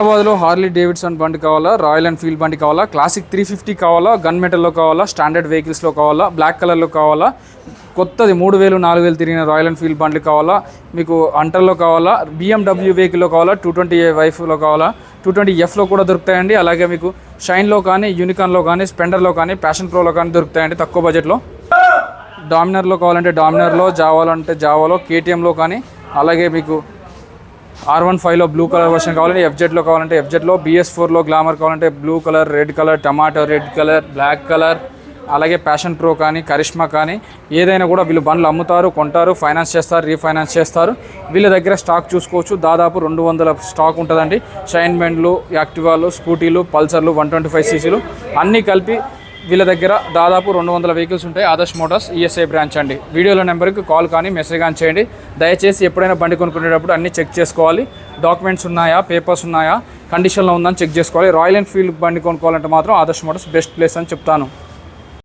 హైదరాబాద్లో Harley Davidson బండి కావాలా, రాయల్ ఎన్ఫీల్డ్ బండి కావాలా, క్లాసిక్ 350 కావాలా, గన్ మెటల్లో కావాలా, స్టాండర్డ్ వెహికల్స్లో కావాలా, బ్లాక్ కలర్లో కావాలా, కొత్తది 3000 4000 తిరిగిన రాయల్ ఎన్ఫీల్డ్ బండ్లు కావాలా, మీకు అంటర్లో కావాలా, BMW వెహికల్లో కావాలా, 220 వైఫ్లో కావాలా, 220Fలో కూడా దొరుకుతాయండి. అలాగే మీకు షైన్లో కానీ, యూనికాన్లో కానీ, స్పెండర్లో కానీ, ప్యాషన్ ప్రోలో కానీ దొరుకుతాయండి తక్కువ బడ్జెట్లో. డామినర్లో కావాలంటే డామినర్లో, జావాలో అంటే జావాలో, KTMలో కానీ, అలాగే మీకు R15లో బ్లూ కలర్ వర్షన్ కావాలంటే FZలో కావాలంటే FZలో, BS4లో గ్లామర్ కావాలంటే blue colour, red colour, tomato red colour, black colour, అలాగే ప్యాషన్ ప్రో కానీ, కరిష్మా కానీ ఏదైనా కూడా వీళ్ళు బండ్లు అమ్ముతారు, కొంటారు, ఫైనాన్స్ చేస్తారు, రీఫైనాన్స్ చేస్తారు. వీళ్ళ దగ్గర స్టాక్ చూసుకోవచ్చు. దాదాపు 200 స్టాక్ ఉంటుందండి. షైన్ బండ్లు, యాక్టివాలు, స్కూటీలు, పల్సర్లు, 125cc అన్నీ కలిపి వీళ్ళ దగ్గర దాదాపు 200 వెహికల్స్ ఉంటాయి. ఆదర్శ్ మోటార్స్ ESI బ్రాంచ్ అండి. వీడియోలో నెంబర్కి కాల్ కానీ మెసేజ్ కానీ చేయండి. దయచేసి ఎప్పుడైనా బండి కొనుక్కునేటప్పుడు అన్నీ చెక్ చేసుకోవాలి. డాక్యుమెంట్స్ ఉన్నాయా, పేపర్స్ ఉన్నాయా, కండిషన్లో ఉందని చెక్ చేసుకోవాలి. రాయల్ ఎన్ఫీల్డ్ బండి కొనుక్కోవాలంటే మాత్రం ఆదర్శ్ మోటార్స్ బెస్ట్ ప్లేస్ అని చెప్తాను.